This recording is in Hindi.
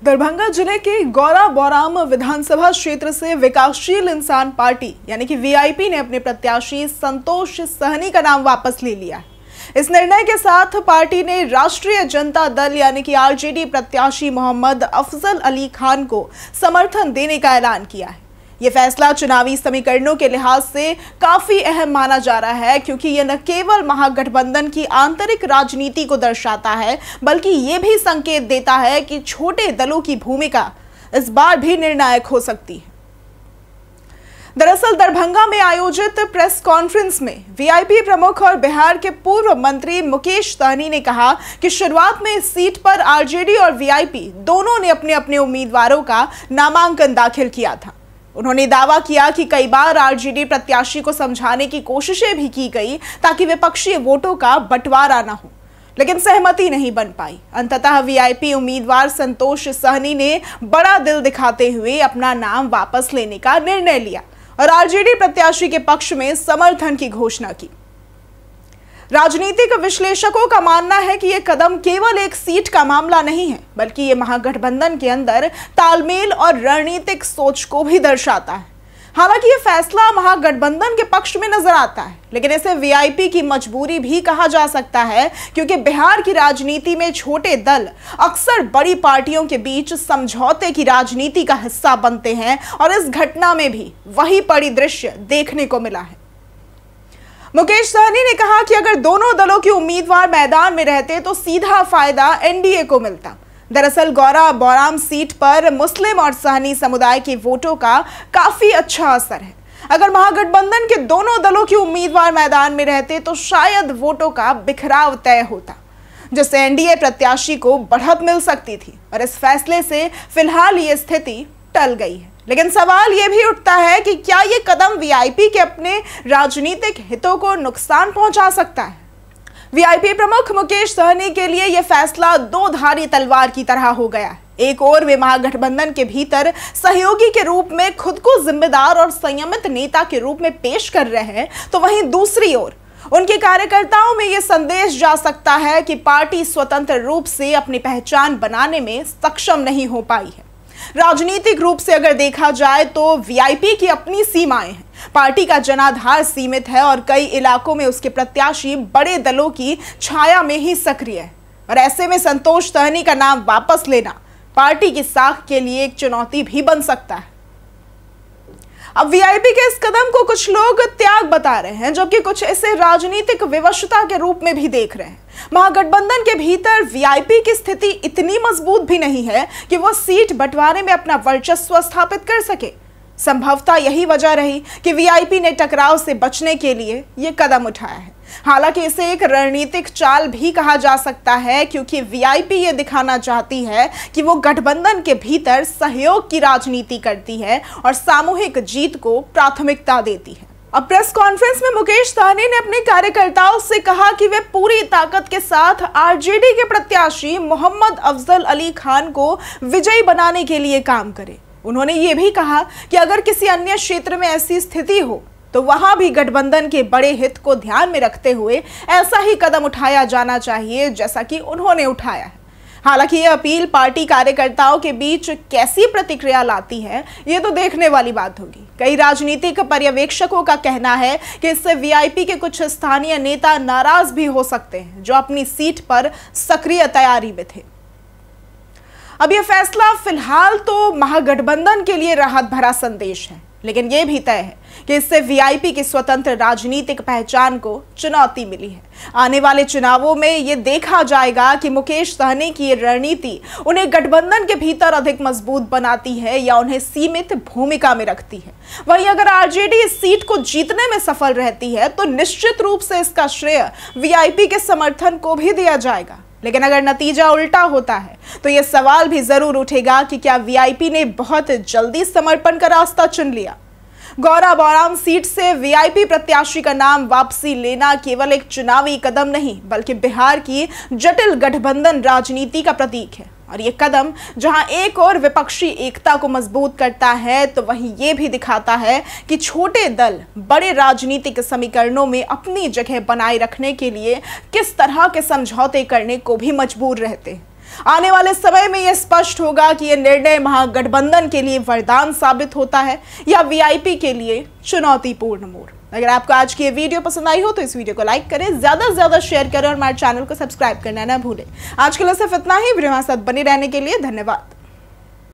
दरभंगा जिले के गौरा बौराम विधानसभा क्षेत्र से विकासशील इंसान पार्टी यानी कि वीआईपी ने अपने प्रत्याशी संतोष सहनी का नाम वापस ले लिया है। इस निर्णय के साथ पार्टी ने राष्ट्रीय जनता दल यानी कि आरजेडी प्रत्याशी मोहम्मद अफजल अली खान को समर्थन देने का ऐलान किया है। ये फैसला चुनावी समीकरणों के लिहाज से काफी अहम माना जा रहा है, क्योंकि ये न केवल महागठबंधन की आंतरिक राजनीति को दर्शाता है, बल्कि ये भी संकेत देता है कि छोटे दलों की भूमिका इस बार भी निर्णायक हो सकती है। दरअसल दरभंगा में आयोजित प्रेस कॉन्फ्रेंस में वीआईपी प्रमुख और बिहार के पूर्व मंत्री मुकेश सहनी ने कहा कि शुरुआत में इस सीट पर आरजेडी और वीआईपी दोनों ने अपने अपने उम्मीदवारों का नामांकन दाखिल किया था। उन्होंने दावा किया कि कई बार आरजेडी प्रत्याशी को समझाने की कोशिशें भी की गई ताकि विपक्षी वोटों का बंटवारा न हो, लेकिन सहमति नहीं बन पाई। अंततः वीआईपी उम्मीदवार संतोष सहनी ने बड़ा दिल दिखाते हुए अपना नाम वापस लेने का निर्णय लिया और आरजेडी प्रत्याशी के पक्ष में समर्थन की घोषणा की। राजनीतिक विश्लेषकों का मानना है कि यह कदम केवल एक सीट का मामला नहीं है, बल्कि यह महागठबंधन के अंदर तालमेल और रणनीतिक सोच को भी दर्शाता है। हालांकि यह फैसला महागठबंधन के पक्ष में नजर आता है, लेकिन इसे वीआईपी की मजबूरी भी कहा जा सकता है, क्योंकि बिहार की राजनीति में छोटे दल अक्सर बड़ी पार्टियों के बीच समझौते की राजनीति का हिस्सा बनते हैं और इस घटना में भी वही परिदृश्य देखने को मिला है। मुकेश सहनी ने कहा कि अगर दोनों दलों के उम्मीदवार मैदान में रहते तो सीधा फायदा एनडीए को मिलता। दरअसल गौरा बौराम सीट पर मुस्लिम और सहनी समुदाय के वोटों का काफी अच्छा असर है। अगर महागठबंधन के दोनों दलों के उम्मीदवार मैदान में रहते तो शायद वोटों का बिखराव तय होता, जिससे एनडीए प्रत्याशी को बढ़त मिल सकती थी। और इस फैसले से फिलहाल ये स्थिति टल गई है, लेकिन सवाल यह भी उठता है कि क्या ये कदम वीआईपी के अपने राजनीतिक हितों को नुकसान पहुंचा सकता है। वीआईपी प्रमुख मुकेश सहनी के लिए यह फैसला दो धारी तलवार की तरह हो गया है। एक ओर वे महागठबंधन के भीतर सहयोगी के रूप में खुद को जिम्मेदार और संयमित नेता के रूप में पेश कर रहे हैं, तो वहीं दूसरी ओर उनके कार्यकर्ताओं में यह संदेश जा सकता है कि पार्टी स्वतंत्र रूप से अपनी पहचान बनाने में सक्षम नहीं हो पाई है। राजनीतिक रूप से अगर देखा जाए तो वीआईपी की अपनी सीमाएं हैं। पार्टी का जनाधार सीमित है और कई इलाकों में उसके प्रत्याशी बड़े दलों की छाया में ही सक्रिय है, और ऐसे में संतोष सहनी का नाम वापस लेना पार्टी की साख के लिए एक चुनौती भी बन सकता है। अब वीआईपी के इस कदम को कुछ लोग त्याग बता रहे हैं, जबकि कुछ इसे राजनीतिक विवशता के रूप में भी देख रहे हैं। महागठबंधन के भीतर वीआईपी की स्थिति इतनी मजबूत भी नहीं है कि वो सीट बंटवारे में अपना वर्चस्व स्थापित कर सके। संभवतः यही वजह रही कि वीआईपी ने टकराव से बचने के लिए ये कदम उठाया है। हालांकि इसे एक रणनीतिक चाल भी कहा जा सकता है, क्योंकि वीआईपी ये दिखाना चाहती है कि वो गठबंधन के भीतर सहयोग की राजनीति करती है और सामूहिक जीत को प्राथमिकता देती है। अब प्रेस कॉन्फ्रेंस में मुकेश सहनी ने अपने कार्यकर्ताओं से कहा कि वे पूरी ताकत के साथ आरजेडी के प्रत्याशी मोहम्मद अफजल अली खान को विजयी बनाने के लिए काम करें। उन्होंने ये भी कहा कि अगर किसी अन्य क्षेत्र में ऐसी स्थिति हो तो वहां भी गठबंधन के बड़े हित को ध्यान में रखते हुए ऐसा ही कदम उठाया जाना चाहिए जैसा कि उन्होंने उठाया है। हालांकि यह अपील पार्टी कार्यकर्ताओं के बीच कैसी प्रतिक्रिया लाती है, ये तो देखने वाली बात होगी। कई राजनीतिक पर्यवेक्षकों का कहना है कि इससे वीआईपी के कुछ स्थानीय नेता नाराज भी हो सकते हैं, जो अपनी सीट पर सक्रिय तैयारी में थे। अब यह फैसला फिलहाल तो महागठबंधन के लिए राहत भरा संदेश है, लेकिन यह भी तय है कि इससे वीआईपी की स्वतंत्र राजनीतिक पहचान को चुनौती मिली है। आने वाले चुनावों में यह देखा जाएगा कि मुकेश सहनी की रणनीति उन्हें गठबंधन के भीतर अधिक मजबूत बनाती है या उन्हें सीमित भूमिका में रखती है। वहीं अगर आरजेडी इस सीट को जीतने में सफल रहती है तो निश्चित रूप से इसका श्रेय वीआईपी के समर्थन को भी दिया जाएगा। लेकिन अगर नतीजा उल्टा होता है तो यह सवाल भी जरूर उठेगा कि क्या वीआईपी ने बहुत जल्दी समर्पण का रास्ता चुन लिया। गौरा बौराम सीट से वीआईपी प्रत्याशी का नाम वापसी लेना केवल एक चुनावी कदम नहीं, बल्कि बिहार की जटिल गठबंधन राजनीति का प्रतीक है। और ये कदम जहां एक और विपक्षी एकता को मजबूत करता है, तो वहीं ये भी दिखाता है कि छोटे दल बड़े राजनीतिक समीकरणों में अपनी जगह बनाए रखने के लिए किस तरह के समझौते करने को भी मजबूर रहते हैं। आने वाले समय में यह स्पष्ट होगा कि यह निर्णय महागठबंधन के लिए वरदान साबित होता है या वीआईपी के लिए चुनौतीपूर्ण मोड़। अगर आपको आज की ये वीडियो पसंद आई हो तो इस वीडियो को लाइक करें, ज्यादा से ज्यादा शेयर करें और हमारे चैनल को सब्सक्राइब करना ना भूलें। आज के लिए सिर्फ इतना ही। वीडियो हमारे साथ बने रहने के लिए धन्यवाद।